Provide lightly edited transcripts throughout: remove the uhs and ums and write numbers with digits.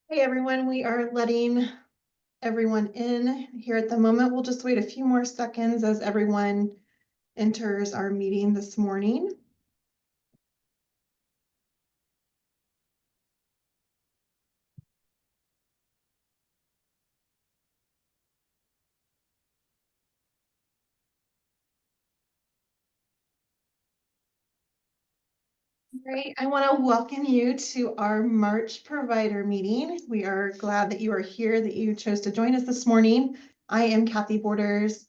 Hey everyone, we are letting everyone in here at the moment. We'll just wait a few more seconds as everyone enters our meeting this morning. Great. I want to welcome you to our March provider meeting. We are glad that you are here, that you chose to join us this morning. I am Kathy Borders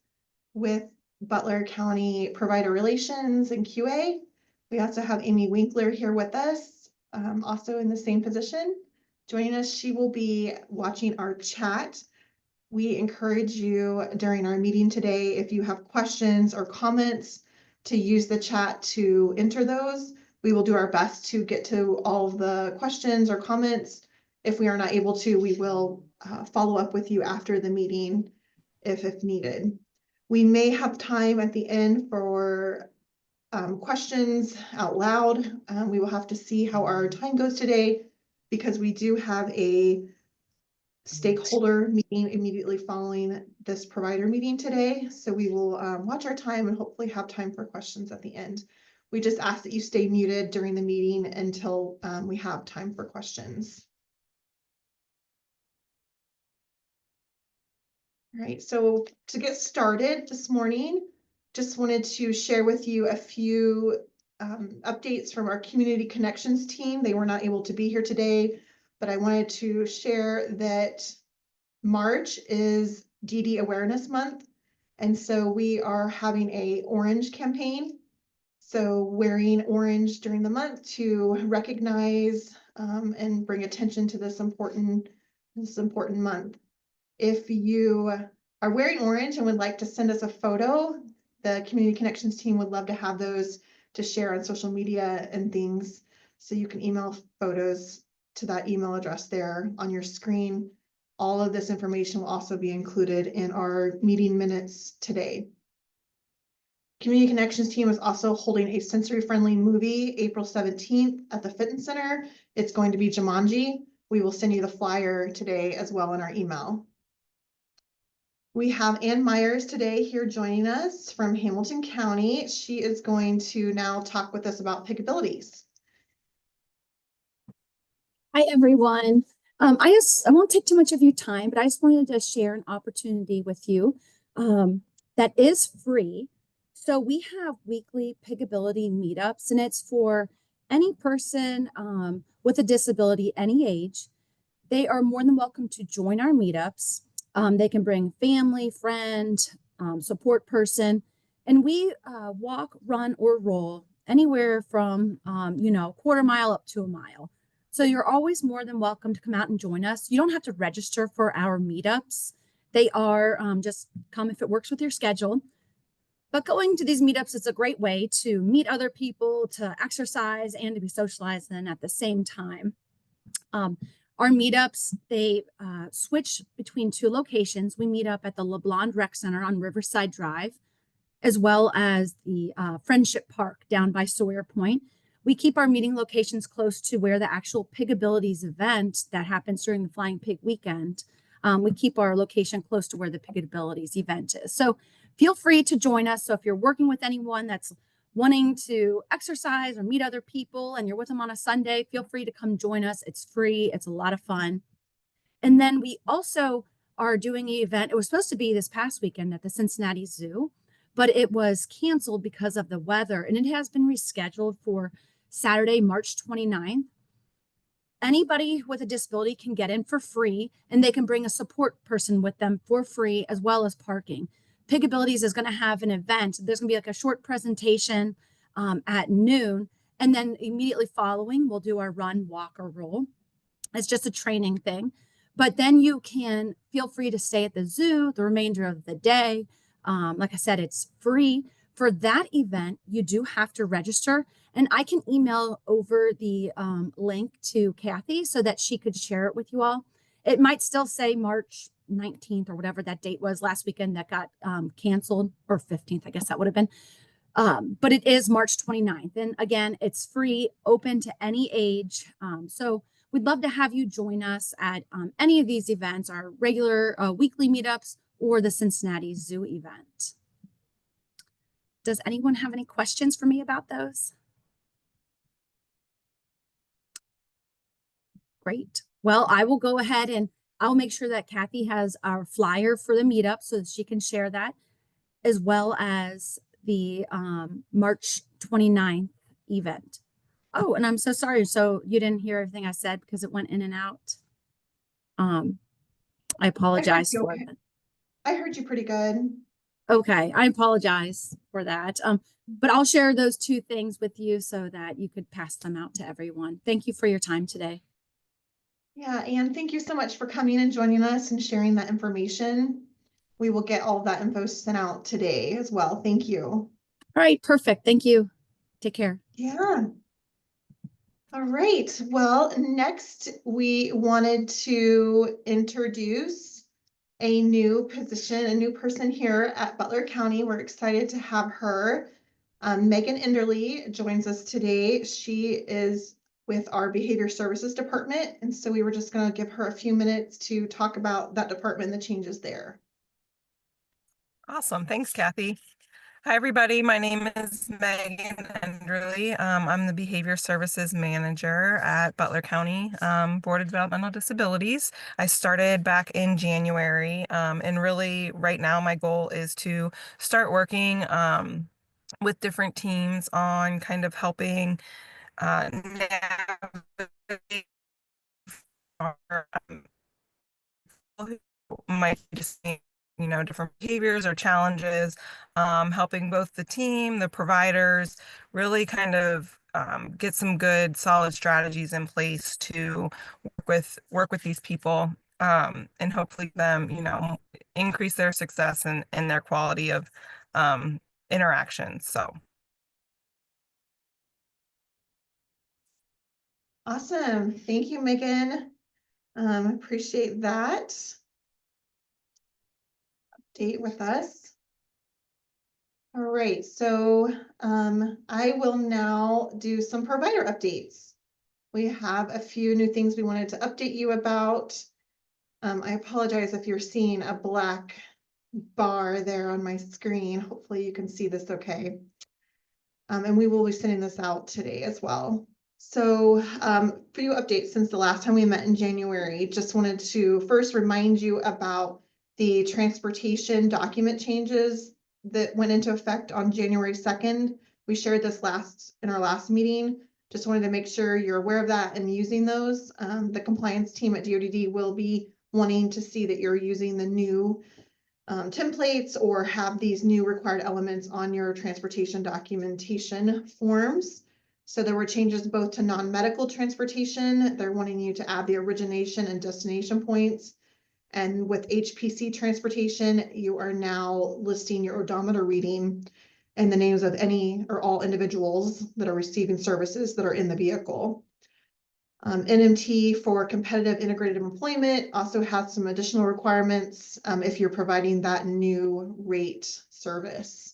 with Butler County Provider Relations and QA. We also have Amy Winkler here with us, also in the same position. Joining us, she will be watching our chat. We encourage you during our meeting today, if you have questions or comments, to use the chat to enter those. We will do our best to get to all of the questions or comments. If we are not able to, we will follow up with you after the meeting if needed. We may have time at the end for questions out loud. We will have to see how our time goes today because we do have a stakeholder meeting immediately following this provider meeting today. So we will watch our time and hopefully have time for questions at the end. We just ask that you stay muted during the meeting until we have time for questions. All right, so to get started this morning, just wanted to share with you a few updates from our community connections team. They were not able to be here today, but I wanted to share that March is DD Awareness Month, and so we are having a orange campaign. So wearing orange during the month to recognize and bring attention to this important month. If you are wearing orange and would like to send us a photo, the Community Connections team would love to have those to share on social media and things. So you can email photos to that email address there on your screen. All of this information will also be included in our meeting minutes today. Community Connections team is also holding a sensory-friendly movie April 17th at the Fitness Center. It's going to be Jumanji. We will send you the flyer today as well in our email. We have Ann Myers today here joining us from Hamilton County. She is going to now talk with us about PIC abilities. Hi, everyone. I won't take too much of your time, but I just wanted to share an opportunity with you that is free. So we have weekly Pigability meetups, and it's for any person with a disability, any age. They are more than welcome to join our meetups. They can bring family, friend, support person, and we walk, run, or roll anywhere from, quarter mile up to a mile. So you're always more than welcome to come out and join us. You don't have to register for our meetups. They are just come if it works with your schedule. But going to these meetups is a great way to meet other people, to exercise, and to be socialized then at the same time. Our meetups, they switch between two locations. We meet up at the LeBlanc Rec Center on Riverside Drive, as well as the Friendship Park down by Sawyer Point. We keep our meeting locations close to where the actual Pig Abilities event that happens during the Flying Pig weekend. We keep our location close to where the Pig Abilities event is. So feel free to join us. So if you're working with anyone that's wanting to exercise or meet other people and you're with them on a Sunday, feel free to come join us. It's free. It's a lot of fun. And then we also are doing an event. It was supposed to be this past weekend at the Cincinnati Zoo, but it was canceled because of the weather, and it has been rescheduled for Saturday, March 29th. Anybody with a disability can get in for free, and they can bring a support person with them for free, as well as parking. Pig Abilities is going to have an event. There's going to be like a short presentation at noon, and then immediately following, we'll do our run, walk, or roll. It's just a training thing. But then you can feel free to stay at the zoo the remainder of the day. Like I said, it's free. For that event, you do have to register, and I can email over the link to Kathy so that she could share it with you all. It might still say March 19th or whatever that date was last weekend that got canceled, or 15th, I guess that would have been. But it is March 29th. And again, it's free, open to any age. So we'd love to have you join us at any of these events, our regular weekly meetups or the Cincinnati Zoo event. Does anyone have any questions for me about those? Great. Well, I will go ahead and I'll make sure that Kathy has our flyer for the meetup so that she can share that, as well as the March 29th event. Oh, and I'm so sorry. So you didn't hear everything I said because it went in and out. I apologize for Okay. that. I heard you pretty good. Okay, I apologize for that. But I'll share those two things with you so that you could pass them out to everyone. Thank you for your time today. Yeah, and thank you so much for coming and joining us and sharing that information. We will get all of that info sent out today as well. Thank you. All right, perfect. Thank you. Take care. Yeah. All right. Well, next we wanted to introduce a new position, a new person here at Butler County. We're excited to have her. Megan Enderly joins us today. She is with our Behavior Services Department. And so we were just going to give her a few minutes to talk about that department and the changes there. Awesome. Thanks, Kathy. Hi, everybody. My name is Megan Enderly. I'm the Behavior Services Manager at Butler County Board of Developmental Disabilities. I started back in January, and really right now my goal is to start working with different teams on kind of helping navigate our who might just need, different behaviors or challenges, helping both the team, the providers, really kind of get some good solid strategies in place to work with these people, and hopefully them, increase their success and their quality of interaction. So Awesome. Thank you, Megan. Appreciate that update with us. All right, so I will now do some provider updates. We have a few new things we wanted to update you about. I apologize if you're seeing a black bar there on my screen. Hopefully you can see this okay. And we will be sending this out today as well. So few updates since the last time we met in January. Just wanted to first remind you about the transportation document changes that went into effect on January 2nd. We shared this in our last meeting. Just wanted to make sure you're aware of that and using those. The compliance team at DODD will be wanting to see that you're using the new templates or have these new required elements on your transportation documentation forms. So there were changes both to non-medical transportation. They're wanting you to add the origination and destination points. And with HPC transportation, you are now listing your odometer reading and the names of any or all individuals that are receiving services that are in the vehicle. NMT for competitive integrated employment also has some additional requirements if you're providing that new rate service.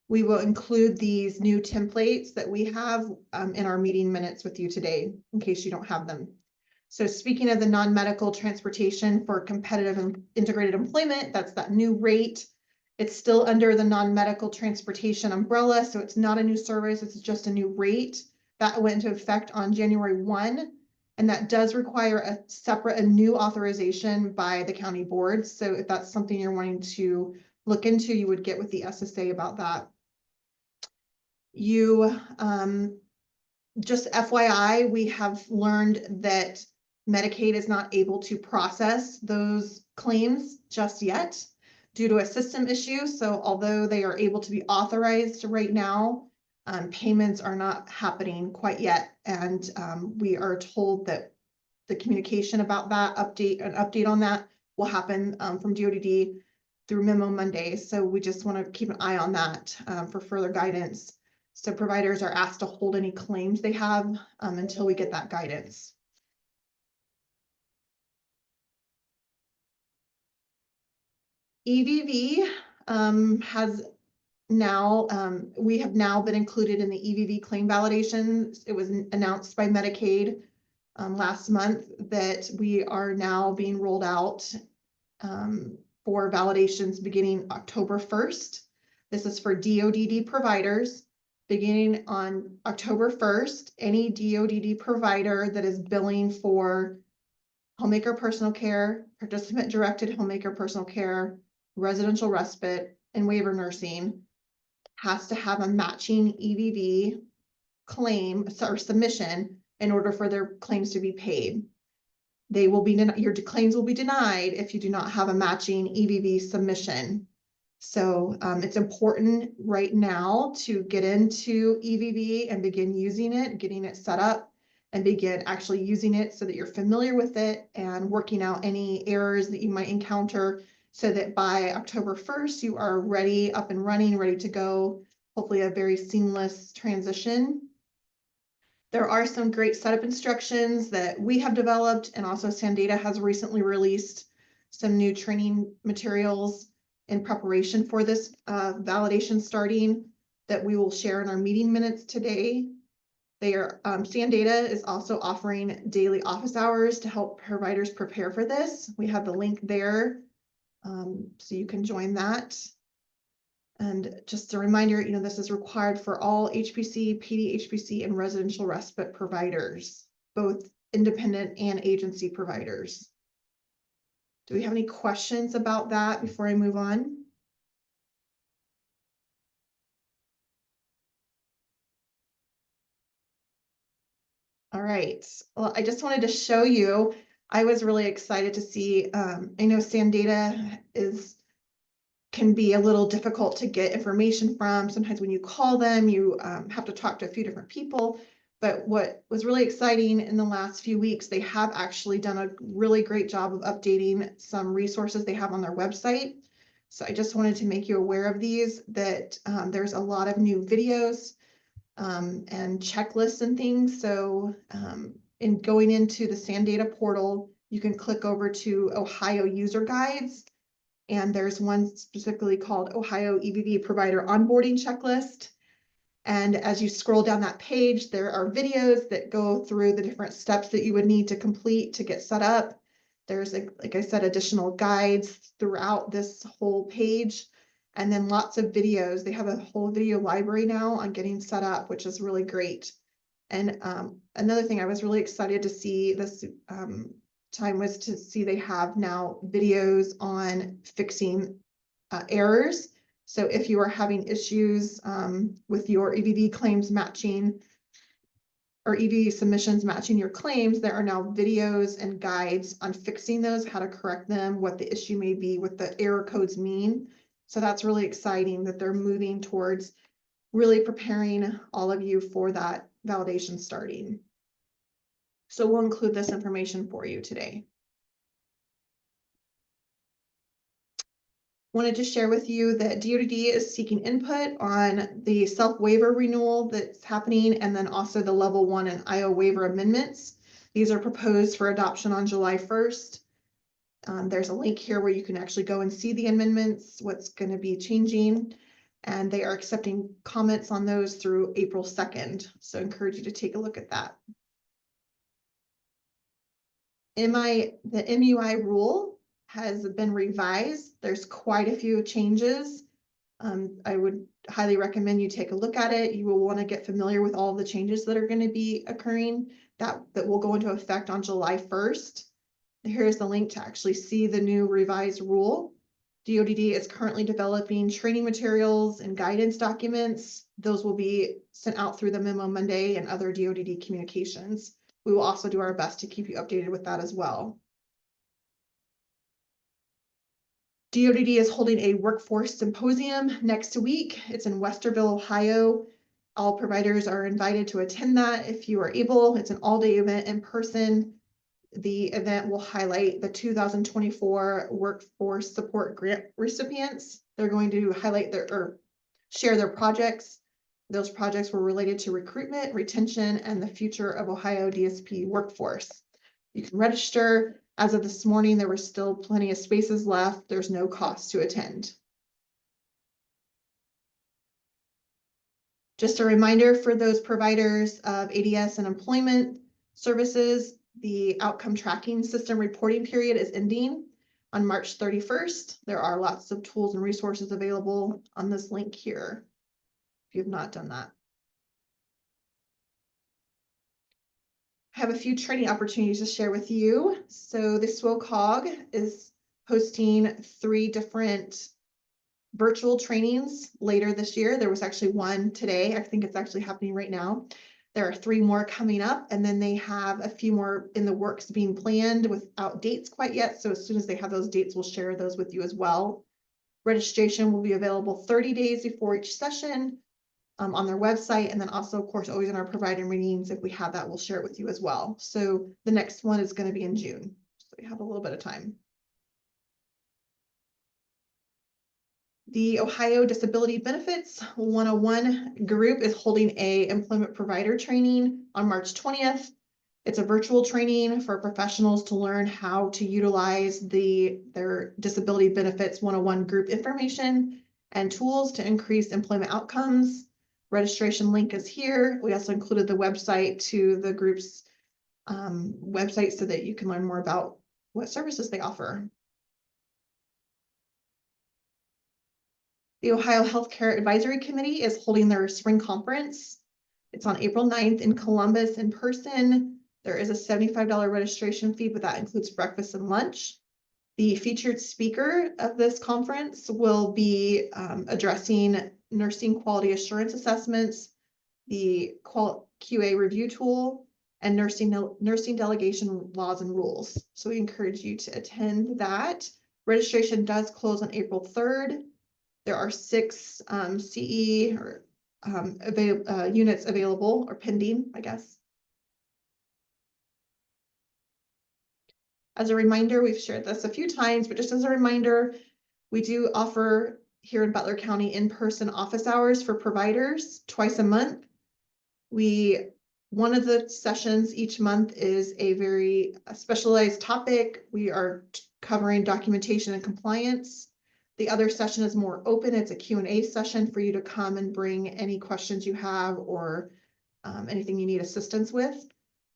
We will include these new templates that we have in our meeting minutes with you today, in case you don't have them. So speaking of the non-medical transportation for competitive and integrated employment, that's that new rate. It's still under the non-medical transportation umbrella, so it's not a new service, it's just a new rate. That went into effect on January 1, and that does require a new authorization by the county board. So if that's something you're wanting to look into, you would get with the SSA about that. Just FYI, we have learned that Medicaid is not able to process those claims just yet due to a system issue. So although they are able to be authorized right now, payments are not happening quite yet. And we are told that the communication about that an update on that will happen from DODD through Memo Monday. So we just want to keep an eye on that for further guidance. So providers are asked to hold any claims they have until we get that guidance. EVV has now, we have now been included in the EVV claim validation. It was announced by Medicaid last month that we are now being rolled out for validations beginning October 1st. This is for DoDD providers. Beginning on October 1st, any DoDD provider that is billing for homemaker personal care, participant-directed homemaker personal care, residential respite, and waiver nursing has to have a matching EVV claim or submission in order for their claims to be paid. They will be, your claims will be denied if you do not have a matching EVV submission. So it's important right now to get into EVV and begin using it, getting it set up, and begin actually using it so that you're familiar with it and working out any errors that you might encounter so that by October 1st, you are ready, up and running, ready to go. Hopefully a very seamless transition. There are some great setup instructions that we have developed, and also Sandata has recently released some new training materials in preparation for this validation starting that we will share in our meeting minutes today. They are Sandata is also offering daily office hours to help providers prepare for this. We have the link there, so you can join that. And just a reminder, this is required for all HPC, PD-HPC, and residential respite providers, both independent and agency providers. Do we have any questions about that before I move on? All right, well, I just wanted to show you, I was really excited to see, I know Sandata can be a little difficult to get information from. Sometimes when you call them, you have to talk to a few different people. But what was really exciting in the last few weeks, they have actually done a really great job of updating some resources they have on their website. So I just wanted to make you aware of these, that there's a lot of new videos and checklists and things. So in going into the Sandata portal, you can click over to Ohio user guides. And there's one specifically called Ohio EVV Provider Onboarding Checklist. And as you scroll down that page, there are videos that go through the different steps that you would need to complete to get set up. There's, like I said, additional guides throughout this whole page. And then lots of videos. They have a whole video library now on getting set up, which is really great. And another thing I was really excited to see this time was to see they have now videos on fixing errors. So if you are having issues with your EVV claims matching or EVV submissions matching your claims, there are now videos and guides on fixing those, how to correct them, what the issue may be, what the error codes mean. So that's really exciting that they're moving towards really preparing all of you for that validation starting. So we'll include this information for you today. Wanted to share with you that DoD is seeking input on the self-waiver renewal that's happening, and then also the level 1 and IO waiver amendments. These are proposed for adoption on July 1st. There's a link here where you can actually go and see the amendments, what's going to be changing, and they are accepting comments on those through April 2nd. So I encourage you to take a look at that. The MUI rule has been revised. There's quite a few changes. I would highly recommend you take a look at it. You will want to get familiar with all of the changes that are going to be occurring that will go into effect on July 1st. Here's the link to actually see the new revised rule. DoDD is currently developing training materials and guidance documents. Those will be sent out through the Memo Monday and other DoDD communications. We will also do our best to keep you updated with that as well. DoDD is holding a workforce symposium next week. It's in Westerville, Ohio. All providers are invited to attend that if you are able. It's an all-day event in person. The event will highlight the 2024 Workforce Support Grant recipients. They're going to highlight or share their projects. Those projects were related to recruitment, retention, and the future of Ohio DSP workforce. You can register. As of this morning, there were still plenty of spaces left. There's no cost to attend. Just a reminder for those providers of ADS and employment services, the outcome tracking system reporting period is ending on March 31st. There are lots of tools and resources available on this link here if you have not done that. I have a few training opportunities to share with you. So the SWOCOG is hosting 3 different virtual trainings later this year. There was actually one today. I think it's actually happening right now. There are 3 more coming up, and then they have a few more in the works being planned without dates quite yet. So as soon as they have those dates, we'll share those with you as well. Registration will be available 30 days before each session on their website. And then also, of course, always in our provider meetings, if we have that, we'll share it with you as well. So the next one is going to be in June. So we have a little bit of time. The Ohio Disability Benefits 101 group is holding a employment provider training on March 20th. It's a virtual training for professionals to learn how to utilize their Disability Benefits 101 group information and tools to increase employment outcomes. Registration link is here. We also included the website to the group's website so that you can learn more about what services they offer. The Ohio Healthcare Advisory Committee is holding their spring conference. It's on April 9th in Columbus in person. There is a $75 registration fee, but that includes breakfast and lunch. The featured speaker of this conference will be addressing nursing quality assurance assessments, the QA review tool, and nursing delegation laws and rules. So we encourage you to attend that. Registration does close on April 3rd. There are 6 CE or units available or pending, I guess. As a reminder, we've shared this a few times, but just as a reminder, we do offer here in Butler County in-person office hours for providers twice a month. One of the sessions each month is a very specialized topic. We are covering documentation and compliance. The other session is more open. It's a Q&A session for you to come and bring any questions you have or anything you need assistance with.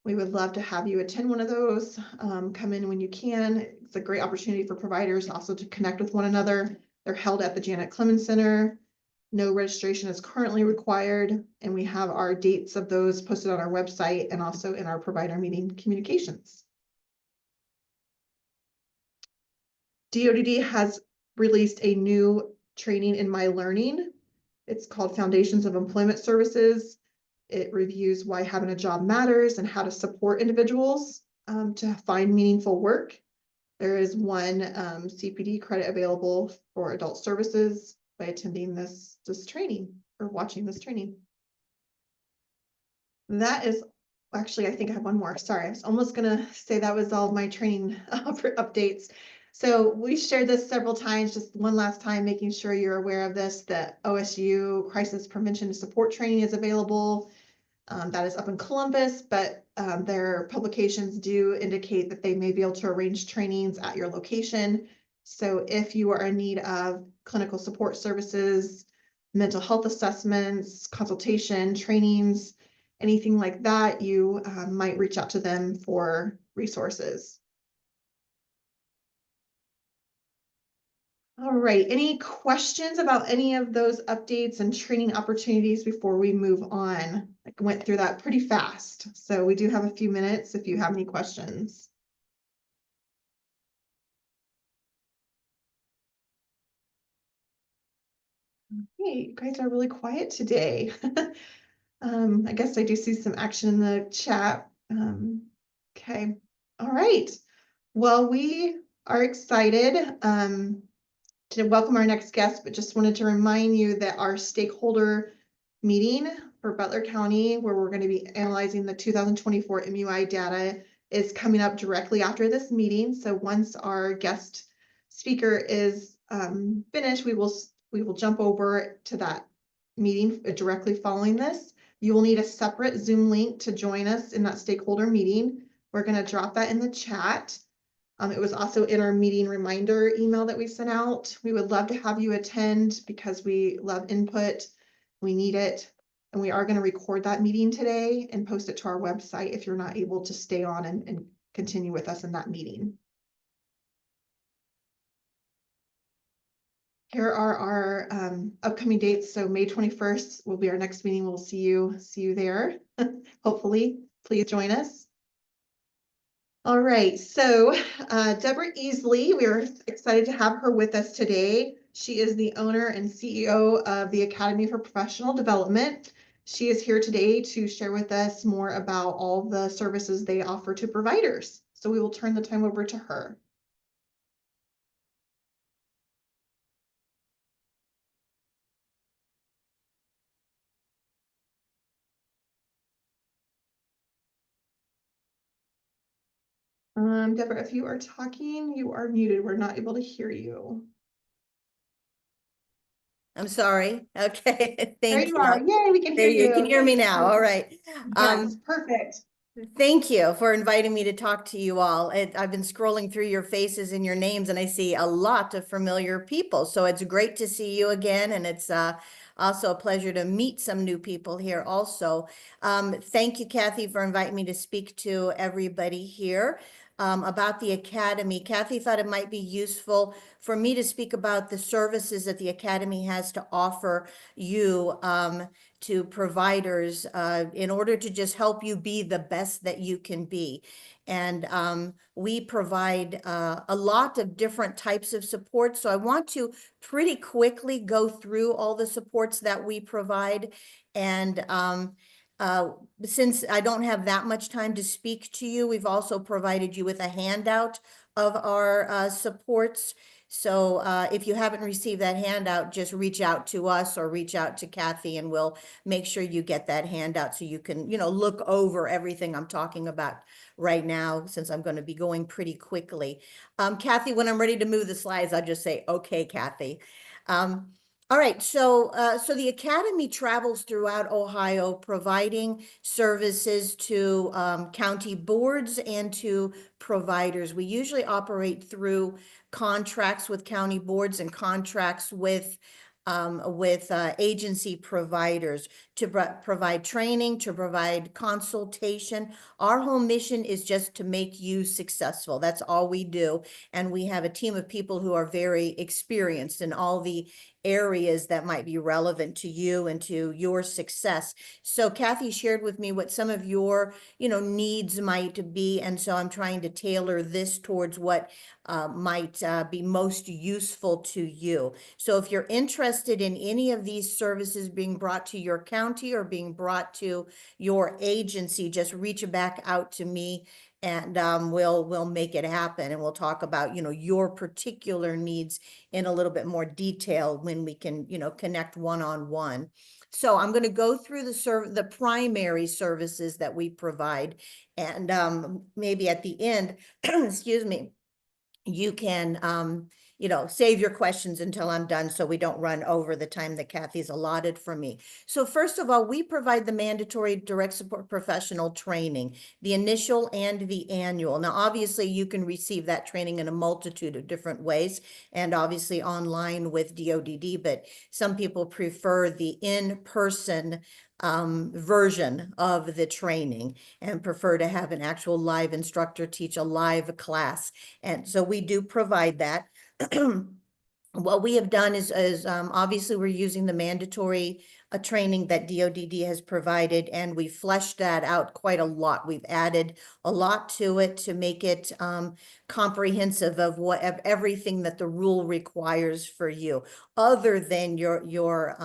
We would love to have you attend one of those. Come in when you can. It's a great opportunity for providers also to connect with one another. They're held at the Janet Clemens Center. No registration is currently required, and we have our dates of those posted on our website and also in our provider meeting communications. DODD has released a new training in My Learning. It's called Foundations of Employment Services. It reviews why having a job matters and how to support individuals to find meaningful work. There is one CPD credit available for adult services by attending this training or watching this training. That is actually, I think I have one more. Sorry, I was almost gonna say that was all my training updates. So we shared this several times, just one last time, making sure you're aware of this, that OSU Crisis Prevention and Support Training is available. That is up in Columbus, but their publications do indicate that they may be able to arrange trainings at your location. So if you are in need of clinical support services, mental health assessments, consultation, trainings, anything like that, you might reach out to them for resources. All right, any questions about any of those updates and training opportunities before we move on? I went through that pretty fast, so we do have a few minutes if you have any questions. Okay, you guys are really quiet today. I guess I do see some action in the chat. Okay, all right. Well, we are excited to welcome our next guest, but just wanted to remind you that our stakeholder meeting for Butler County, where we're going to be analyzing the 2024 MUI data, is coming up directly after this meeting. So once our guest speaker is finished, we will jump over to that meeting directly following this. You will need a separate Zoom link to join us in that stakeholder meeting. We're going to drop that in the chat. It was also in our meeting reminder email that we sent out. We would love to have you attend because we love input. We need it. And we are going to record that meeting today and post it to our website if you're not able to stay on and continue with us in that meeting. Here are our upcoming dates. So May 21st will be our next meeting. We'll see you there. Hopefully, please join us. All right, so Deborah Easley, we are excited to have her with us today. She is the owner and CEO of the Academy for Professional Development. She is here today to share with us more about all the services they offer to providers. So we will turn the time over to her. Deborah, if you are talking, you are muted. We're not able to hear you. I'm sorry. Okay, There thank you you. are. Yay, we can There hear you can you. hear me now. All right. Yes, perfect. Thank you for inviting me to talk to you all. I've been scrolling through your faces and your names, and I see a lot of familiar people. So it's great to see you again, and it's also a pleasure to meet some new people here also. Thank you, Kathy, for inviting me to speak to everybody here about the Academy. Kathy thought it might be useful for me to speak about the services that the Academy has to offer you to providers in order to just help you be the best that you can be. And we provide a lot of different types of support. So I want to pretty quickly go through all the supports that we provide. And since I don't have that much time to speak to you, we've also provided you with a handout of our supports. So if you haven't received that handout, just reach out to us or reach out to Kathy, and we'll make sure you get that handout so you can, look over everything I'm talking about right now, since I'm going to be going pretty quickly. Kathy, when I'm ready to move the slides, I'll just say, okay, Kathy. All right, so the Academy travels throughout Ohio, providing services to county boards and to providers. We usually operate through contracts with county boards and contracts with agency providers to provide training, to provide consultation. Our whole mission is just to make you successful. That's all we do. And we have a team of people who are very experienced in all the areas that might be relevant to you and to your success. So Kathy shared with me what some of your, needs might be. And so I'm trying to tailor this towards what might be most useful to you. So if you're interested in any of these services being brought to your county or being brought to your agency, just reach back out to me, and we'll make it happen, and we'll talk about your particular needs in a little bit more detail when we can connect one-on-one. So I'm going to go through the primary services that we provide, and maybe at the end, excuse me, you can save your questions until I'm done so we don't run over the time that Kathy's allotted for me. So first of all, we provide the mandatory direct support professional training, the initial and the annual. Now, obviously, you can receive that training in a multitude of different ways, and obviously online with DODD, but some people prefer the in-person version of the training and prefer to have an actual live instructor teach a live class. And so we do provide that. What we have done is obviously we're using the mandatory training that DODD has provided, and we fleshed that out quite a lot. We've added a lot to it to make it comprehensive of everything that the rule requires for you, other than your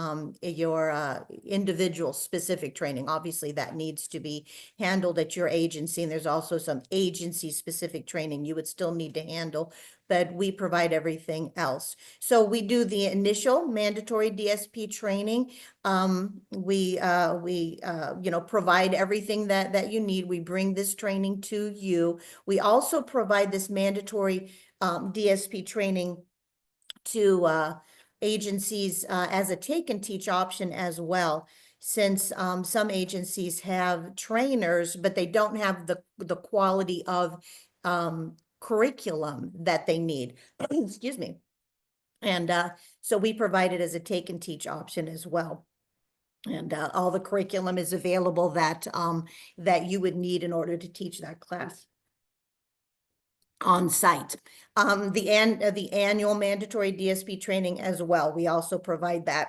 individual specific training. Obviously, that needs to be handled at your agency, and there's also some agency specific training you would still need to handle, but we provide everything else. So we do the initial mandatory DSP training. We provide everything that you need. We bring this training to you. We also provide this mandatory DSP training to agencies as a take and teach option as well, since some agencies have trainers, but they don't have the quality of curriculum that they need. Excuse me. And so we provide it as a take and teach option as well. And all the curriculum is available that that you would need in order to teach that class on site. The annual mandatory DSP training as well. We also provide that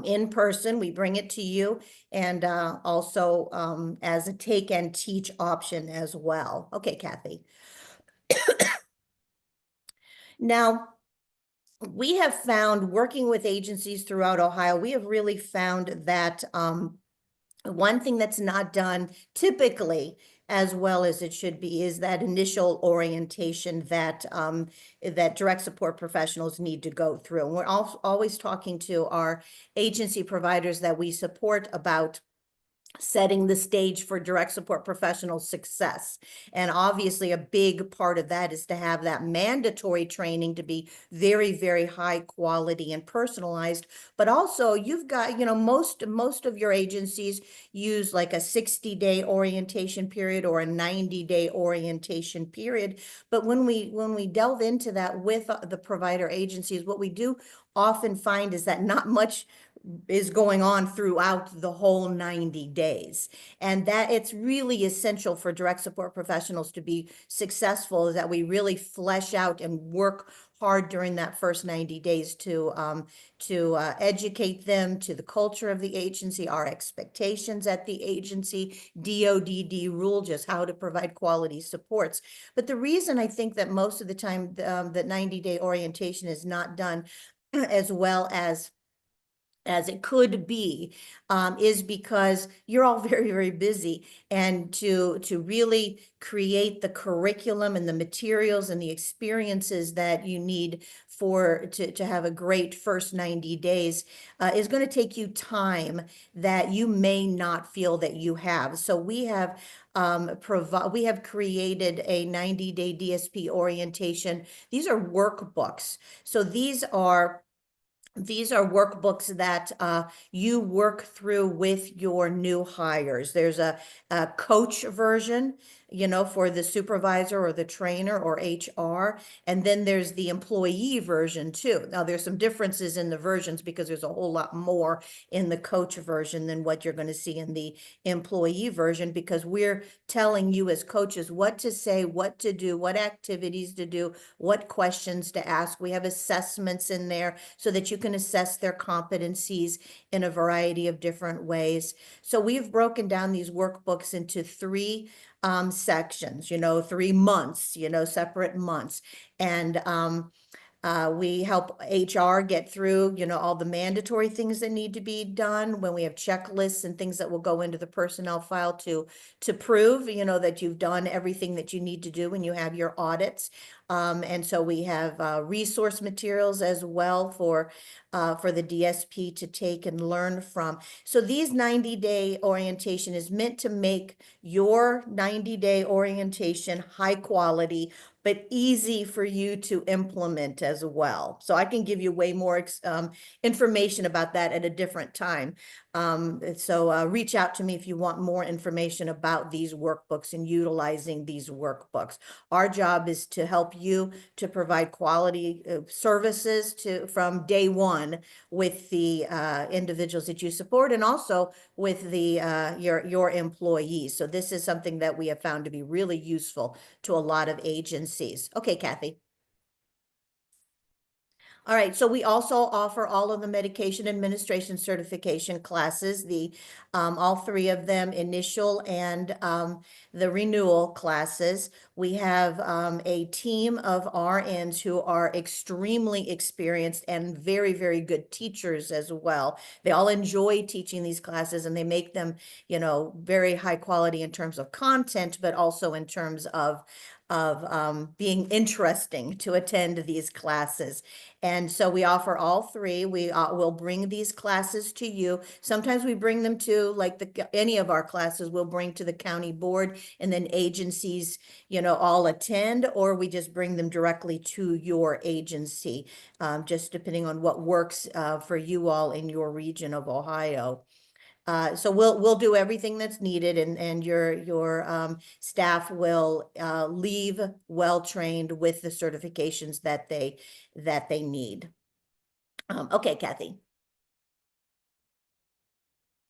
in person. We bring it to you, and also as a take and teach option as well. Okay, Kathy. Now, we have found, working with agencies throughout Ohio, we have really found that one thing that's not done typically as well as it should be is that initial orientation that that direct support professionals need to go through. And we're always talking to our agency providers that we support about setting the stage for direct support professional success. And obviously a big part of that is to have that mandatory training to be very, very high quality and personalized. But also you've got, most of your agencies use like a 60-day orientation period or a 90-day orientation period. But when we delve into that with the provider agencies, what we do often find is that not much is going on throughout the whole 90 days. And that it's really essential for direct support professionals to be successful, is that we really flesh out and work hard during that first 90 days to educate them to the culture of the agency, our expectations at the agency, DODD rule, just how to provide quality supports. But the reason I think that most of the time that 90-day orientation is not done as well as it could be, is because you're all very, very busy. And to really create the curriculum and the materials and the experiences that you need to have a great first 90 days is going to take you time that you may not feel that you have. So we have created a 90-day DSP orientation. These are workbooks. So these are workbooks that you work through with your new hires. There's a coach version, for the supervisor or the trainer or HR. And then there's the employee version too. Now there's some differences in the versions because there's a whole lot more in the coach version than what you're going to see in the employee version, because we're telling you as coaches what to say, what to do, what activities to do, what questions to ask. We have assessments in there so that you can assess their competencies in a variety of different ways. So we've broken down these workbooks into 3 sections, 3 months, separate months. And we help HR get through, all the mandatory things that need to be done, when we have checklists and things that will go into the personnel file to prove, that you've done everything that you need to do when you have your audits. And so we have resource materials as well for the DSP to take and learn from. So these 90-day orientation is meant to make your 90-day orientation high quality, but easy for you to implement as well. So I can give you way more information about that at a different time. So reach out to me if you want more information about these workbooks and utilizing these workbooks. Our job is to help you to provide quality services from day one with the individuals that you support, and also with the your employees. So this is something that we have found to be really useful to a lot of agencies. Okay, Kathy. All right, so we also offer all of the medication administration certification classes, all 3 of them, initial and the renewal classes. We have a team of RNs who are extremely experienced and very, very good teachers as well. They all enjoy teaching these classes, and they make them, very high quality in terms of content, but also in terms of being interesting to attend these classes. And so we offer all 3. We will bring these classes to you. Sometimes we bring them to, like any of our classes, we'll bring to the county board, and then agencies, all attend, or we just bring them directly to your agency, just depending on what works for you all in your region of Ohio. So we'll do everything that's needed, and your staff will leave well-trained with the certifications that they need. Okay, Kathy.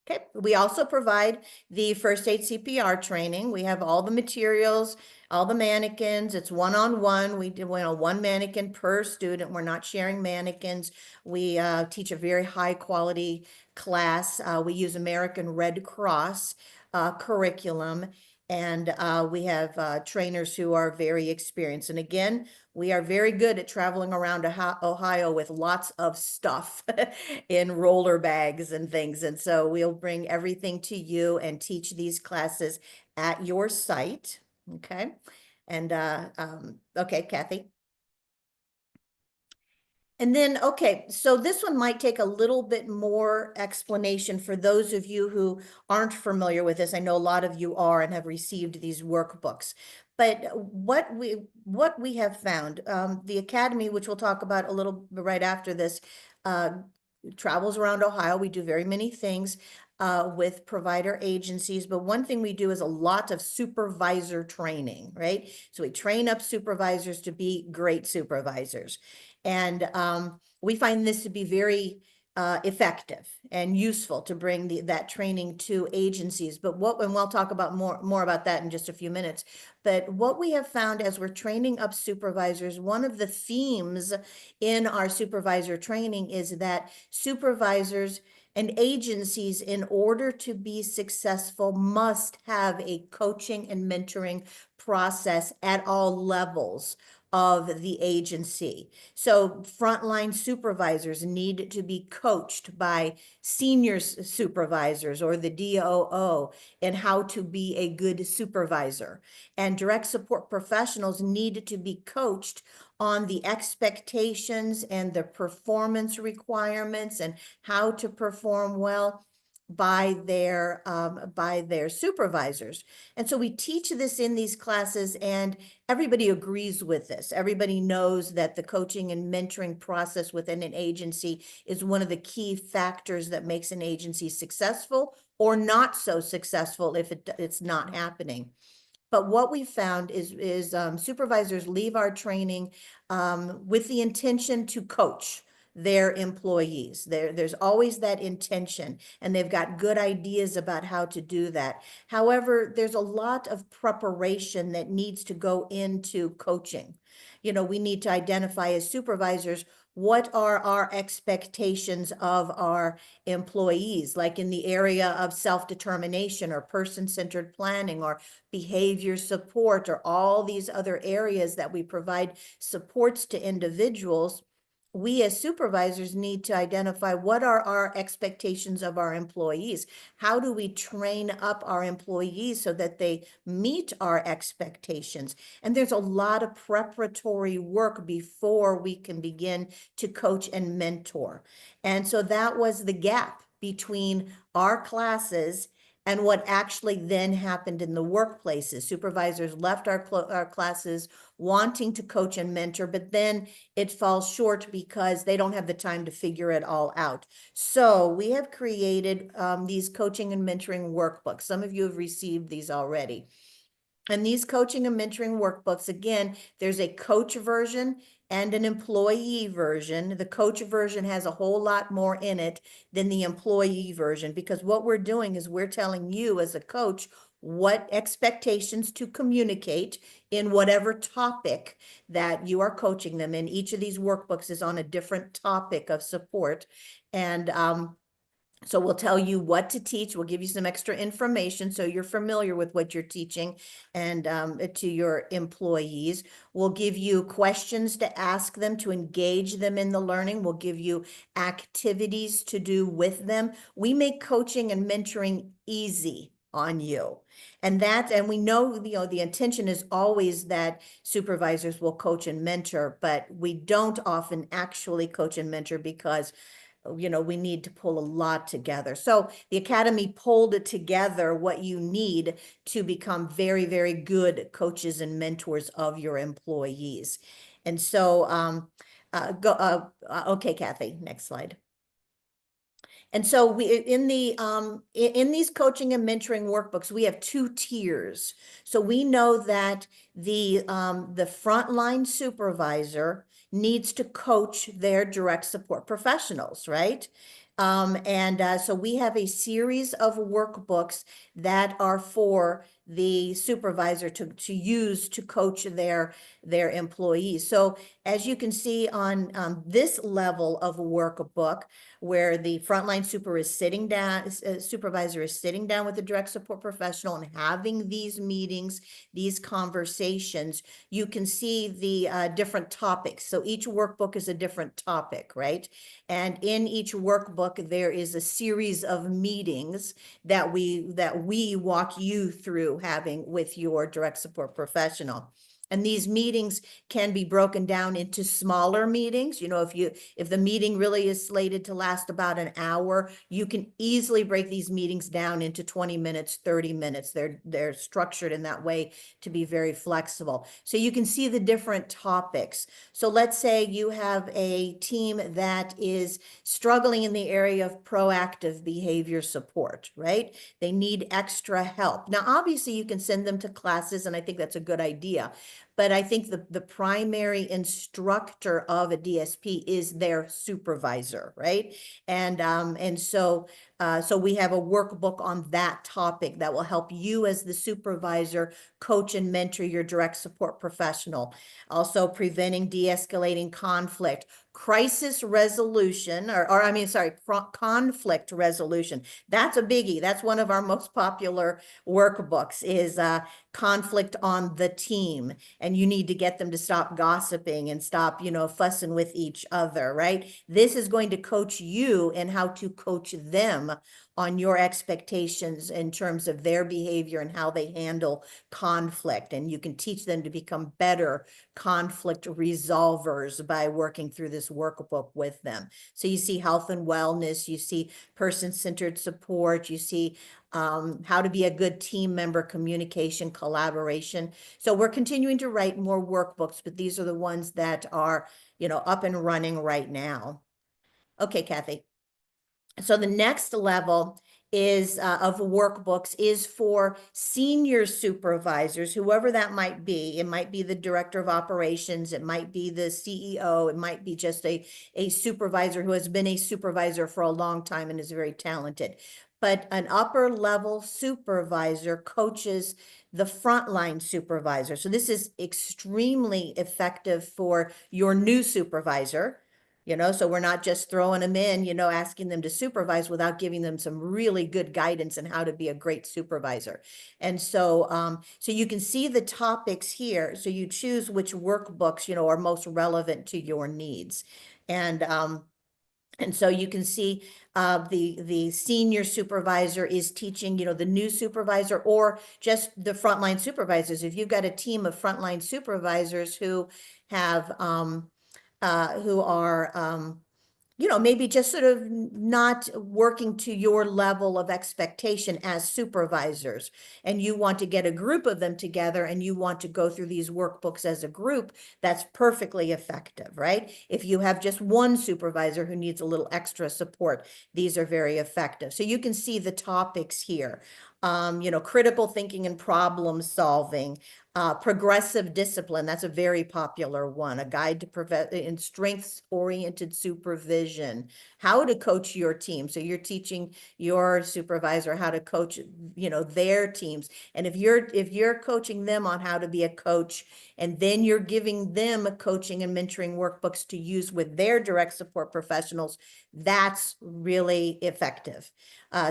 Okay, we also provide the first aid CPR training. We have all the materials, all the mannequins. It's one-on-one. We do one mannequin per student. We're not sharing mannequins. We teach a very high quality class. We use American Red Cross curriculum, and we have trainers who are very experienced. And again, we are very good at traveling around Ohio with lots of stuff in roller bags and things. And so we'll bring everything to you and teach these classes at your site. Okay. And okay, Kathy. And then, okay, so this one might take a little bit more explanation for those of you who aren't familiar with this. I know a lot of you are and have received these workbooks. But what we have found, the Academy, which we'll talk about a little right after this, travels around Ohio. We do very many things with provider agencies, but one thing we do is a lot of supervisor training, right? So we train up supervisors to be great supervisors. And we find this to be very effective and useful to bring that training to agencies. But and we'll talk about more about that in just a few minutes. But what we have found as we're training up supervisors, one of the themes in our supervisor training is that supervisors and agencies, in order to be successful, must have a coaching and mentoring process at all levels of the agency. So frontline supervisors need to be coached by senior supervisors or the DOO in how to be a good supervisor. And direct support professionals need to be coached on the expectations and the performance requirements and how to perform well by their supervisors. And so we teach this in these classes, and everybody agrees with this. Everybody knows that the coaching and mentoring process within an agency is one of the key factors that makes an agency successful or not so successful if it's not happening. But what we found is supervisors leave our training with the intention to coach their employees. There's always that intention, and they've got good ideas about how to do that. However, there's a lot of preparation that needs to go into coaching. You know, we need to identify as supervisors, what are our expectations of our employees, like in the area of self-determination or person-centered planning or behavior support or all these other areas that we provide supports to individuals. We as supervisors need to identify what are our expectations of our employees. How do we train up our employees so that they meet our expectations? And there's a lot of preparatory work before we can begin to coach and mentor. And so that was the gap between our classes and what actually then happened in the workplaces. Supervisors left our classes wanting to coach and mentor, but then it falls short because they don't have the time to figure it all out. So we have created these coaching and mentoring workbooks. Some of you have received these already. And these coaching and mentoring workbooks, again, there's a coach version and an employee version. The coach version has a whole lot more in it than the employee version, because what we're doing is we're telling you as a coach what expectations to communicate in whatever topic that you are coaching them in. Each of these workbooks is on a different topic of support. And so we'll tell you what to teach. We'll give you some extra information so you're familiar with what you're teaching and to your employees. We'll give you questions to ask them to engage them in the learning. We'll give you activities to do with them. We make coaching and mentoring easy on you. And we know, the intention is always that supervisors will coach and mentor, but we don't often actually coach and mentor because we need to pull a lot together. So the Academy pulled it together what you need to become very, very good coaches and mentors of your employees. And so, okay, Kathy, next slide. And so we in these coaching and mentoring workbooks, we have 2 tiers. So we know that the frontline supervisor needs to coach their direct support professionals, right? So we have a series of workbooks that are for the supervisor to use to coach their employees. So as you can see on this level of workbook, where the frontline supervisor is sitting down with the direct support professional and having these meetings, these conversations, you can see the different topics. So each workbook is a different topic, right? And in each workbook, there is a series of meetings that we walk you through having with your direct support professional. And these meetings can be broken down into smaller meetings. You know, if the meeting really is slated to last about an hour, you can easily break these meetings down into 20 minutes, 30 minutes. They're structured in that way to be very flexible. So you can see the different topics. So let's say you have a team that is struggling in the area of proactive behavior support, right? They need extra help. Now, obviously, you can send them to classes, and I think that's a good idea. But I think the primary instructor of a DSP is their supervisor, right? And so we have a workbook on that topic that will help you as the supervisor coach and mentor your direct support professional. Also preventing de-escalating conflict, crisis resolution, conflict resolution. That's a biggie. That's one of our most popular workbooks is conflict on the team. And you need to get them to stop gossiping and stop, fussing with each other, right? This is going to coach you in how to coach them on your expectations in terms of their behavior and how they handle conflict. And you can teach them to become better conflict resolvers by working through this workbook with them. So you see health and wellness, you see person-centered support, you see how to be a good team member, communication, collaboration. So we're continuing to write more workbooks, but these are the ones that are, up and running right now. Okay, Kathy. So the next level is of workbooks is for senior supervisors, whoever that might be. It might be the director of operations, it might be the CEO, it might be just a supervisor who has been a supervisor for a long time and is very talented. But an upper level supervisor coaches the frontline supervisor. So this is extremely effective for your new supervisor. So we're not just throwing them in, asking them to supervise without giving them some really good guidance on how to be a great supervisor. And so, so you can see the topics here. So you choose which workbooks, are most relevant to your needs. And so you can see the senior supervisor is teaching, the new supervisor or just the frontline supervisors. If you've got a team of frontline supervisors who have who are, maybe just sort of not working to your level of expectation as supervisors, and you want to get a group of them together and you want to go through these workbooks as a group, that's perfectly effective, right? If you have just one supervisor who needs a little extra support, these are very effective. So you can see the topics here. Critical thinking and problem solving, progressive discipline, that's a very popular one, a guide to prevent in strengths-oriented supervision, how to coach your team. So you're teaching your supervisor how to coach, their teams. And if you're coaching them on how to be a coach, and then you're giving them coaching and mentoring workbooks to use with their direct support professionals, that's really effective.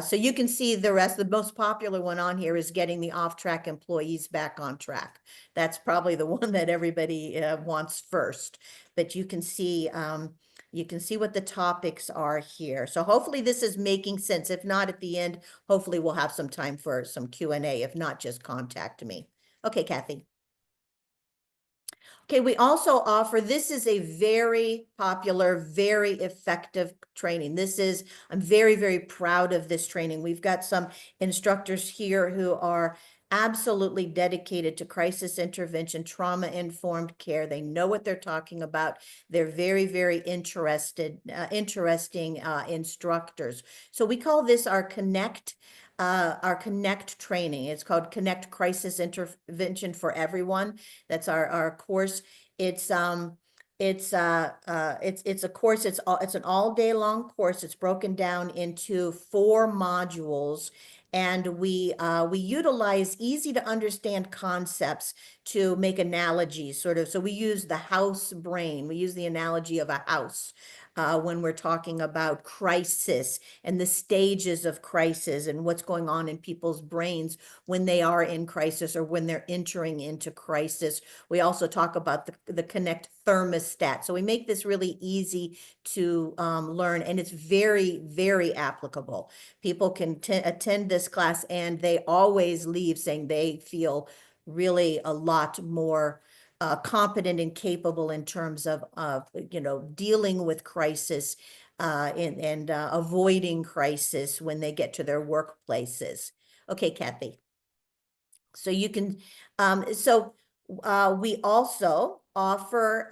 So you can see the rest. The most popular one on here is getting the off-track employees back on track. That's probably the one that everybody wants first. But you can see what the topics are here. So hopefully this is making sense. If not, at the end, hopefully we'll have some time for some Q&A. If not, just contact me. Okay, Kathy. Okay, we also offer, this is a very popular, very effective training. I'm very, very proud of this training. We've got some instructors here who are absolutely dedicated to crisis intervention, trauma-informed care. They know what they're talking about. They're very, very interesting instructors. So we call this our Connect training. It's called Connect Crisis Intervention for Everyone. That's our course. It's it's a course, it's an all day long course. It's broken down into 4 modules. And we utilize easy to understand concepts to make analogies, sort of. So we use the house brain. We use the analogy of a house when we're talking about crisis and the stages of crisis and what's going on in people's brains when they are in crisis or when they're entering into crisis. We also talk about the Connect thermostat. So we make this really easy to learn, and it's very, very applicable. People can attend this class and they always leave saying they feel really a lot more competent and capable in terms of dealing with crisis and avoiding crisis when they get to their workplaces. Okay, Kathy. So you can, we also offer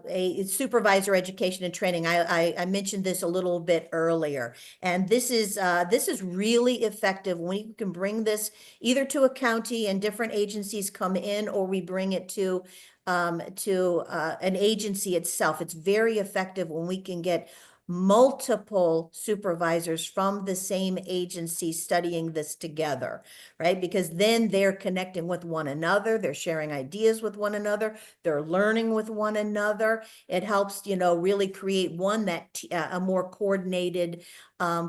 a supervisor education and training. I mentioned this a little bit earlier, and this is really effective. We can bring this either to a county and different agencies come in, or we bring it to an agency itself. It's very effective when we can get multiple supervisors from the same agency studying this together, right? Because then they're connecting with one another, they're sharing ideas with one another, they're learning with one another. It helps, really create a more coordinated,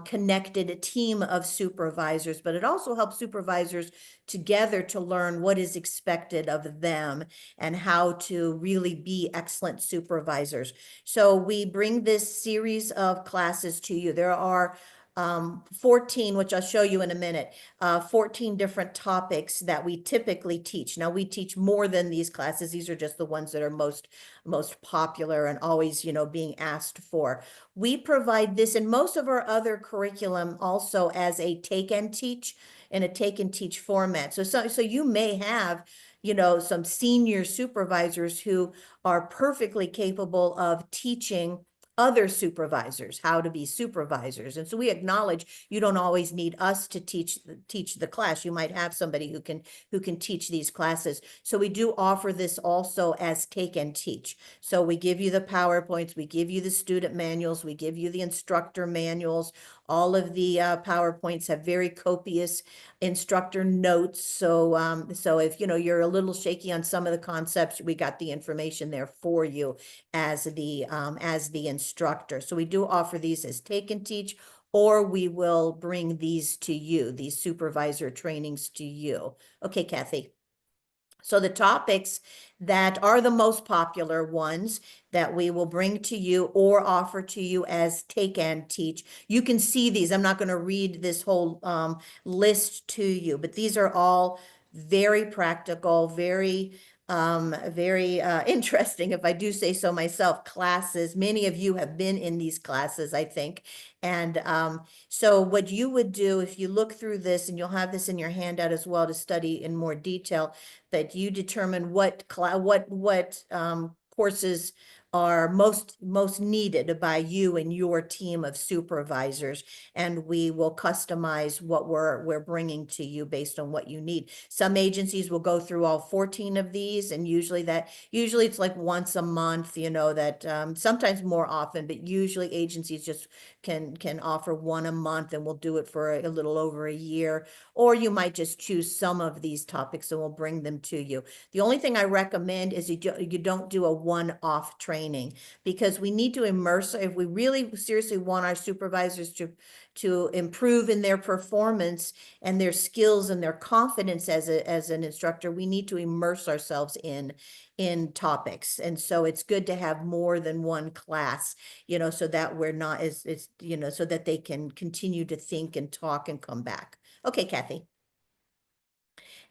connected team of supervisors, but it also helps supervisors together to learn what is expected of them and how to really be excellent supervisors. So we bring this series of classes to you. There are 14, which I'll show you in a minute, 14 different topics that we typically teach. Now we teach more than these classes. These are just the ones that are most popular and always, being asked for. We provide this in most of our other curriculum also as a take and teach, in a take and teach format. So you may have, some senior supervisors who are perfectly capable of teaching other supervisors how to be supervisors. And so we acknowledge you don't always need us to teach the class. You might have somebody who can teach these classes. So we do offer this also as take and teach. So we give you the PowerPoints, we give you the student manuals, we give you the instructor manuals. All of the PowerPoints have very copious instructor notes. So so if you're a little shaky on some of the concepts, we got the information there for you as the instructor. So we do offer these as take and teach, or we will bring these to you, these supervisor trainings to you. Okay, Kathy. So the topics that are the most popular ones that we will bring to you or offer to you as take and teach. You can see these. I'm not going to read this whole list to you, but these are all very practical, very interesting, if I do say so myself, classes. Many of you have been in these classes, I think. And so what you would do if you look through this, and you'll have this in your handout as well to study in more detail, that you determine what courses are most needed by you and your team of supervisors, and we will customize what we're bringing to you based on what you need. Some agencies will go through all 14 of these, and usually it's like once a month, that sometimes more often, but usually agencies just can offer one a month, and we'll do it for a little over a year. Or you might just choose some of these topics and we'll bring them to you. The only thing I recommend is you don't do a one-off training, because we need to immerse. If we really seriously want our supervisors to improve in their performance and their skills and their confidence as an instructor, we need to immerse ourselves in topics. And so it's good to have more than one class, so that we're not so that they can continue to think and talk and come back. Okay, Kathy.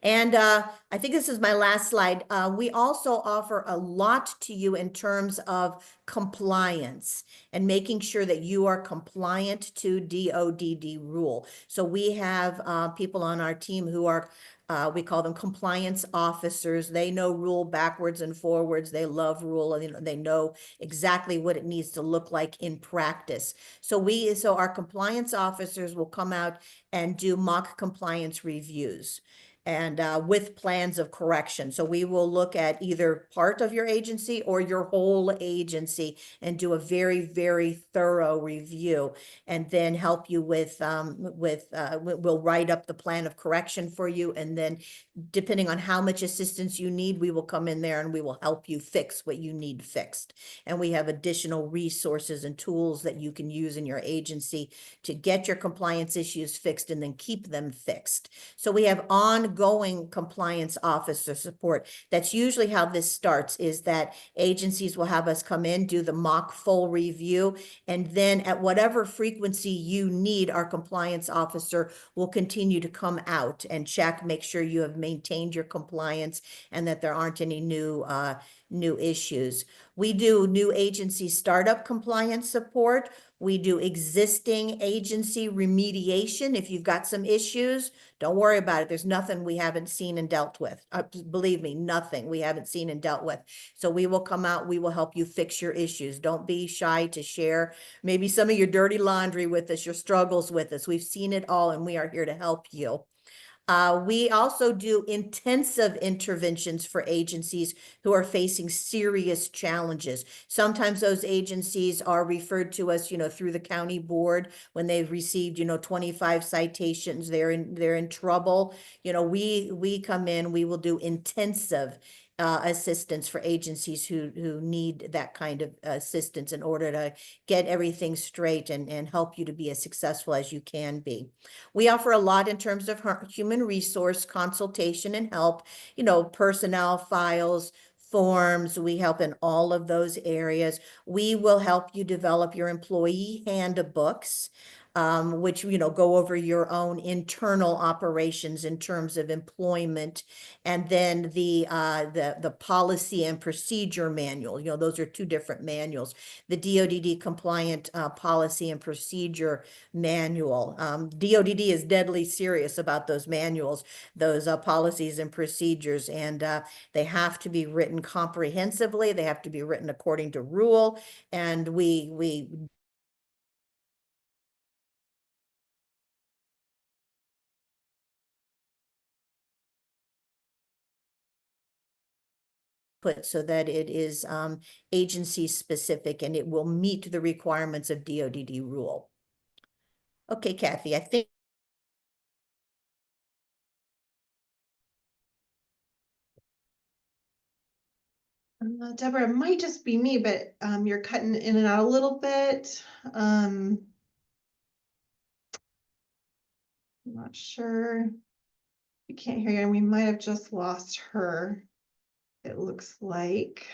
And I think this is my last slide. We also offer a lot to you in terms of compliance and making sure that you are compliant to DODD rule. So we have people on our team who are, we call them compliance officers. They know rule backwards and forwards. They love rule, and they know exactly what it needs to look like in practice. So our compliance officers will come out and do mock compliance reviews. and with plans of correction. So we will look at either part of your agency or your whole agency and do a very, very thorough review, and then help you with we'll write up the plan of correction for you, and then depending on how much assistance you need, we will come in there and we will help you fix what you need fixed. And we have additional resources and tools that you can use in your agency to get your compliance issues fixed and then keep them fixed. So we have ongoing compliance officer support. That's usually how this starts, is that agencies will have us come in, do the mock full review, and then at whatever frequency you need, our compliance officer will continue to come out and check, make sure you have maintained your compliance and that there aren't any new issues. We do new agency startup compliance support. We do existing agency remediation. If you've got some issues, don't worry about it. There's nothing we haven't seen and dealt with. Believe me, nothing we haven't seen and dealt with. So we will come out, we will help you fix your issues. Don't be shy to share maybe some of your dirty laundry with us, your struggles with us. We've seen it all and we are here to help you. We also do intensive interventions for agencies who are facing serious challenges. Sometimes those agencies are referred to us, through the county board when they've received, 25 citations. They're in trouble. We come in, we will do intensive assistance for agencies who need that kind of assistance in order to get everything straight and help you to be as successful as you can be. We offer a lot in terms of human resource consultation and help, personnel files, forms. We help in all of those areas. We will help you develop your employee handbooks, which, go over your own internal operations in terms of employment, and then the policy and procedure manual. Those are two different manuals. The DODD compliant policy and procedure manual. DODD is deadly serious about those manuals, those policies and procedures, and they have to be written comprehensively. They have to be written according to rule, and we put so that it is agency specific and it will meet the requirements of DODD rule. Okay, Kathy, I think. Deborah, it might just be me, but you're cutting in and out a little bit. I'm not sure. We can't hear you, and we might have just lost her. It looks like.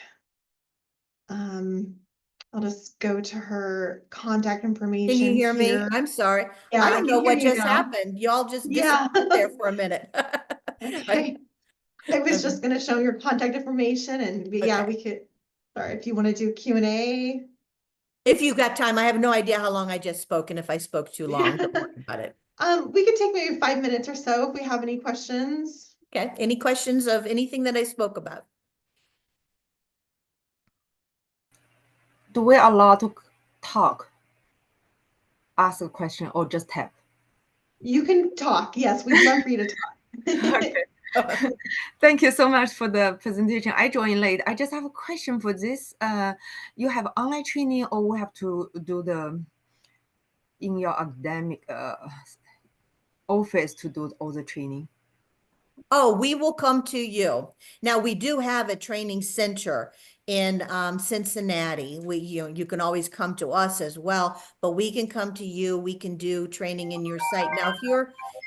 I'll just go to her contact information. Can you hear me? here. I'm sorry. Yeah, I I don't can know hear what you just now. happened. Y'all just Yeah. disappeared there for a minute. Okay. I was just gonna show your contact information and yeah, Okay. we could, sorry, if you want to do Q&A. If you've got time, I have no idea how long I just spoke, and if I spoke too long, don't worry about it. We could take maybe 5 minutes or so if we have any questions. Okay, any questions of anything that I spoke about? Do we allow to talk, ask a question, or just tap? You can talk. Yes, we'd love for you to talk. Okay. Thank you so much for the presentation. I joined late. I just have a question for this. You have online training, or we have to do in your academic office to do all the training? Oh, we will come to you. Now, we do have a training center in Cincinnati. You can always come to us as well, but we can come to you. We can do training in your site. Now,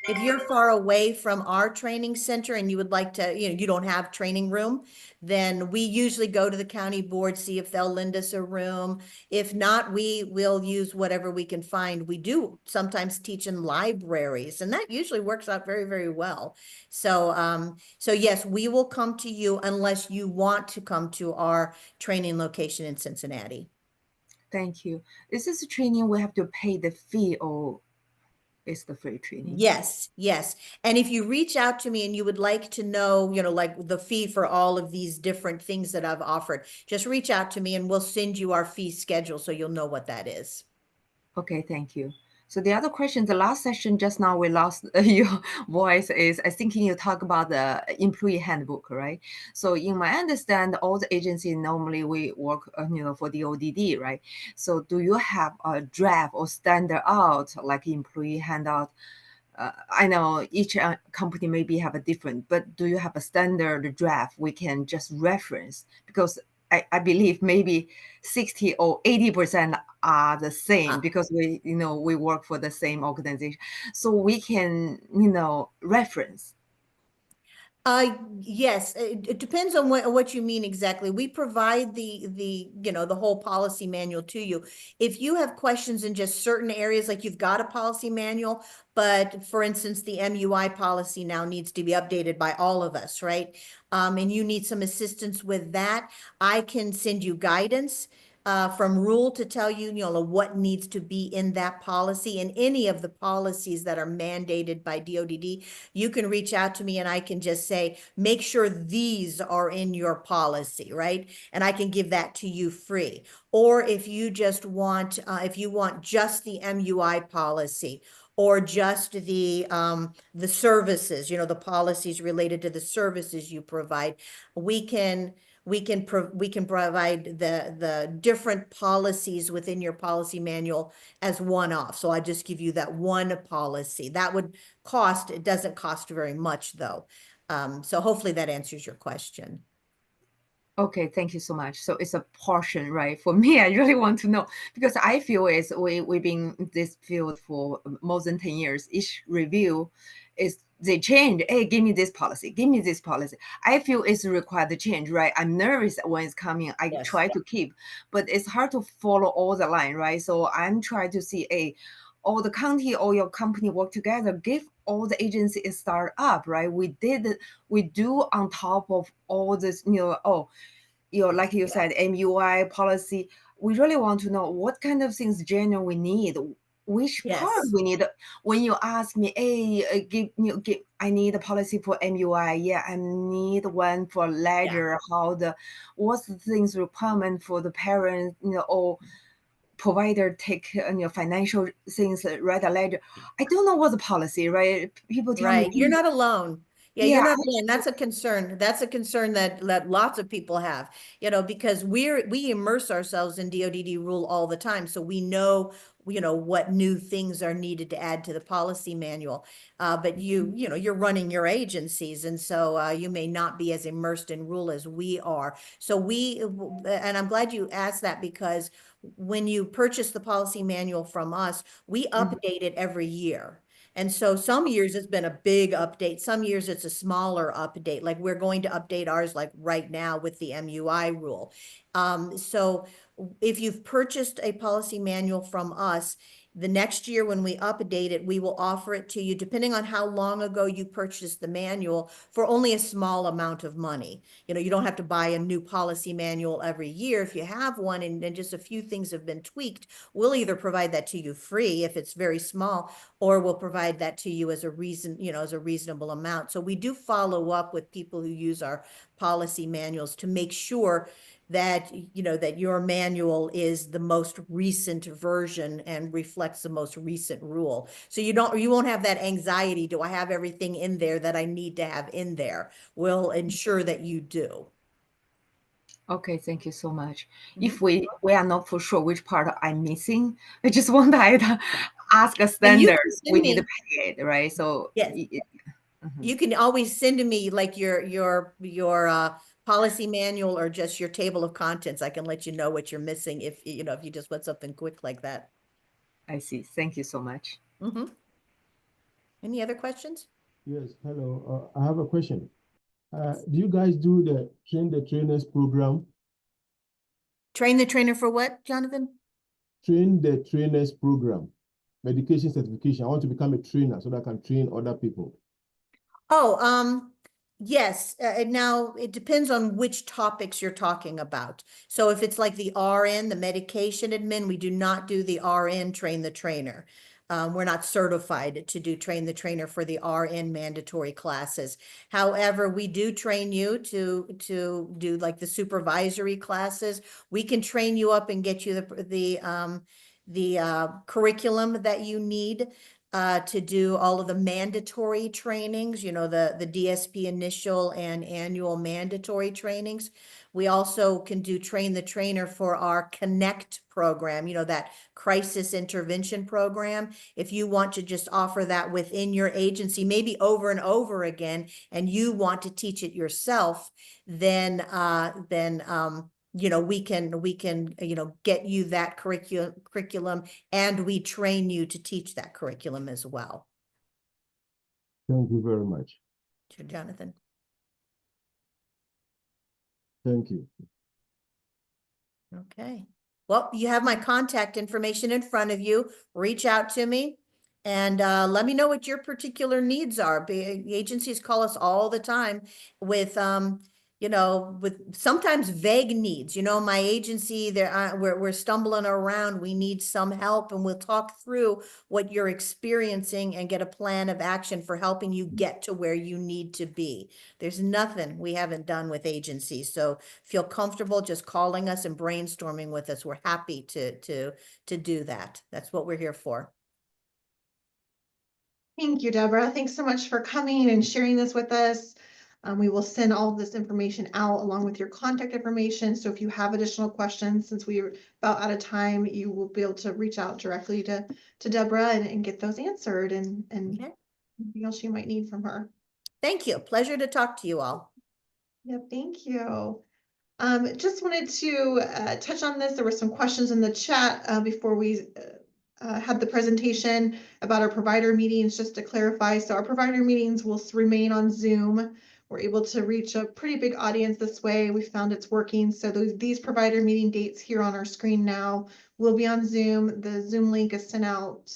if you're far away from our training center and you would like to, you don't have training room, then we usually go to the county board, see if they'll lend us a room. If not, we will use whatever we can find. We do sometimes teach in libraries, and that usually works out very, very well. So yes, we will come to you unless you want to come to our training location in Cincinnati. Thank you. Is this training we have to pay the fee, or is the free training? Yes, yes. And if you reach out to me and you would like to know, like the fee for all of these different things that I've offered, just reach out to me and we'll send you our fee schedule so you'll know what that is. Okay, thank you. So the other question, the last session just now we lost your voice is I thinking you talk about the employee handbook, right? So in my understand, all the agency normally we work, for the ODD, right? So do you have a draft or standard out like employee handout? I know each company maybe have a different, but do you have a standard draft we can just reference? Because I believe maybe 60 or 80% are the same because we work for the same organization. So we can, reference. Yes, it depends on what you mean exactly. We provide the whole policy manual to you. If you have questions in just certain areas, like you've got a policy manual, but for instance, the MUI policy now needs to be updated by all of us, right? And you need some assistance with that, I can send you guidance from rule to tell you, what needs to be in that policy and any of the policies that are mandated by DODD. You can reach out to me and I can just say, make sure these are in your policy, right? And I can give that to you free. Or if you just want, if you want just the MUI policy, or just the services, the policies related to the services you provide, we can provide the different policies within your policy manual as one-off. So I just give you that one policy. That would cost, it doesn't cost very much though. So hopefully that answers your question. Okay, thank you so much. So it's a portion, right? For me, I really want to know because I feel is we've been in this field for more than 10 years. Each review is they change. Hey, give me this policy, give me this policy. I feel it's required to change, right? I'm nervous when it's coming. I Yes. try to keep, but it's hard to follow all the line, right? So I'm trying to see, all the county or your company work together, give all the agency a start up, right? We do on top of all this, like you said, MUI policy. We really want to know what kind of things generally we need, which part Yes. we need. When you ask me, hey, I need a policy for MUI. Yeah, I need one for ledger. What's the things requirement for the parent, or provider take financial things, write a ledger. I don't know what's the policy, right? People tell me, Right. You're not alone. Yeah, yeah, you're not alone. That's a concern. That's a concern that lots of people have, because we immerse ourselves in DODD rule all the time. So we know, what new things are needed to add to the policy manual. But you're running your agencies. And so you may not be as immersed in rule as we are. So and I'm glad you asked that because when you purchase the policy manual from us, we update it every year. And so some years it's been a big update. Some years it's a smaller update. Like we're going to update ours like right now with the MUI rule. So if you've purchased a policy manual from us, the next year when we update it, we will offer it to you, depending on how long ago you purchased the manual, for only a small amount of money. You don't have to buy a new policy manual every year. If you have one and just a few things have been tweaked, we'll either provide that to you free if it's very small, or we'll provide that to you as a reasonable amount. So we do follow up with people who use our policy manuals to make sure that that your manual is the most recent version and reflects the most recent rule. So you won't have that anxiety, do I have everything in there that I need to have in there? We'll ensure that you do. okay, thank you so much. If we are not for sure which part I'm missing, I just want to ask a standard. We need to pay it, right? So yes. You can always send to me like your policy manual or just your table of contents. I can let you know what you're missing if you just want something quick like that. I see. Thank you so much. Any other questions? Yes, hello. I have a question. Do you guys do the train the trainers program? Train the trainer for what, Jonathan? Train the trainers program, medication certification. I want to become a trainer so that I can train other people. Oh, yes. Now it depends on which topics you're talking about. So if it's like the RN, the medication admin, we do not do the RN train the trainer. We're not certified to do train the trainer for the RN mandatory classes. However, we do train you to do like the supervisory classes. We can train you up and get you curriculum that you need to do all of the mandatory trainings, you know, the DSP initial and annual mandatory trainings. We also can do train the trainer for our Connect program, you know, that crisis intervention program. If you want to just offer that within your agency, maybe over and over again, and you want to teach it yourself, then you know, we can, you know, get you that curriculum, and we train you to teach that curriculum as well. Thank you very much. Sure, Jonathan. Thank you. Okay. Well, you have my contact information in front of you. Reach out to me and let me know what your particular needs are. Agencies call us all the time with you know, with sometimes vague needs. You know, my agency, there we're stumbling around. We need some help, and we'll talk through what you're experiencing and get a plan of action for helping you get to where you need to be. There's nothing we haven't done with agencies, so feel comfortable just calling us and brainstorming with us. We're happy to do that. That's what we're here for. Thank you, Deborah. Thanks so much for coming and sharing this with us. We will send all of this information out along with your contact information. So if you have additional questions, since we're about out of time, you will be able to reach out directly to Deborah and get those answered and Okay. anything else you might need from her. Thank you. Pleasure to talk to you all. Yeah, thank you. Just wanted to touch on this. There were some questions in the chat before we had the presentation about our provider meetings, just to clarify. So our provider meetings will remain on Zoom. We're able to reach a pretty big audience this way. We found it's working. So these provider meeting dates here on our screen now will be on Zoom. The Zoom link is sent out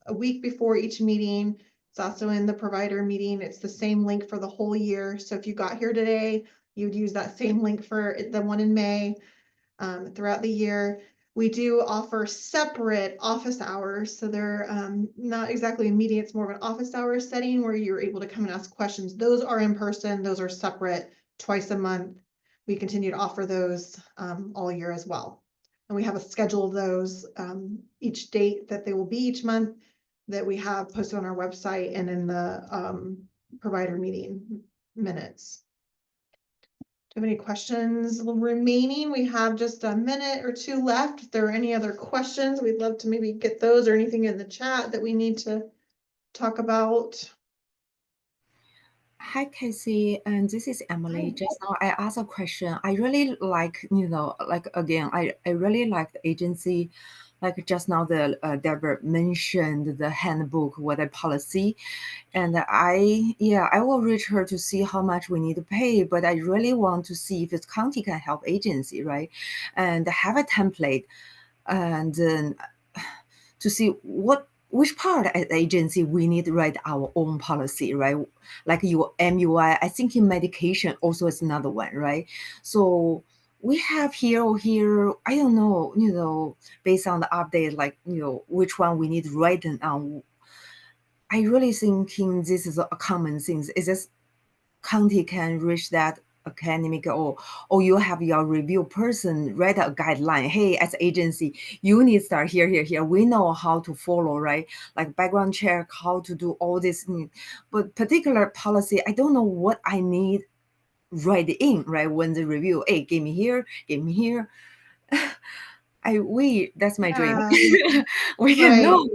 a week before each meeting. It's also in the provider meeting. It's the same link for the whole year. So if you got here today, you'd use that same link for the one in May. Throughout the year, we do offer separate office hours. So they're not exactly a meeting, it's more of an office hour setting where you're able to come and ask questions. Those are in person, those are separate twice a month. We continue to offer those all year as well. And we have a schedule of those, each date that they will be each month, that we have posted on our website and in the provider meeting minutes. Do you have any questions remaining? We have just a minute or two left. If there are any other questions, we'd love to maybe get those, or anything in the chat that we need to talk about. Hi, Casey, and this is Emily. Hi. Just now I asked a question. I really like, you know, like again, I really like the agency. Like just now, the Deborah mentioned the handbook with a policy, and I will reach her to see how much we need to pay. But I really want to see if this county can help agency, right, and have a template, and then to see which part as agency we need to write our own policy, right? Like your MUI, I think in medication also is another one, right? So we have here or here, I don't know, you know, based on the update, like, you know, which one we need to write down. I really thinking this is a common thing. Is this county can reach that academic, or you have your review person write a guideline. Hey, as agency, you need to start here. We know how to follow, right? Like background check, how to do all this. But particular policy, I don't know what I need write in, right? When the review, hey, give me here. That's my dream. We can Right. know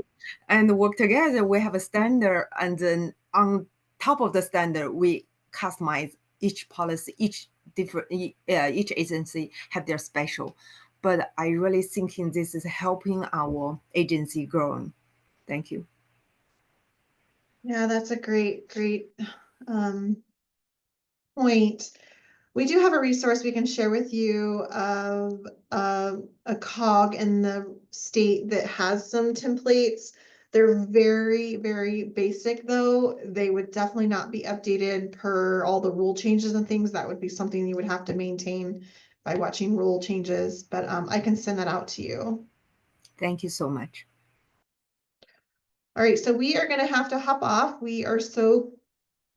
and work together. We have a standard, and then on top of the standard, we customize each policy, each agency have their special. But I really thinking this is helping our agency growing. Thank you. Yeah, that's a great point. We do have a resource we can share with you of a cog in the state that has some templates. They're very, very basic though. They would definitely not be updated per all the rule changes and things. That would be something you would have to maintain by watching rule changes, but I can send that out to you. Thank you so much. All right, so we are gonna have to hop off. We are so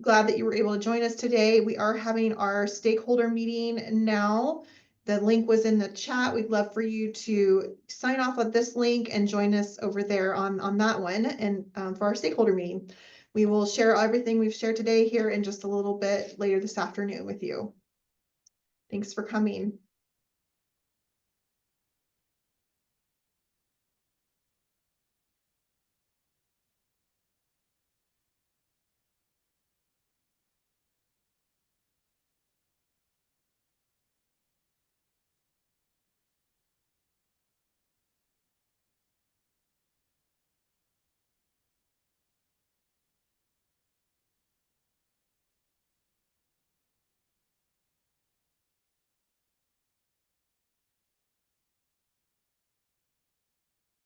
glad that you were able to join us today. We are having our stakeholder meeting now The link was in the chat. We'd love for you to sign off on this link and join us over there on that one and for our stakeholder meeting. We will share everything we've shared today here in just a little bit later this afternoon with you. Thanks for coming.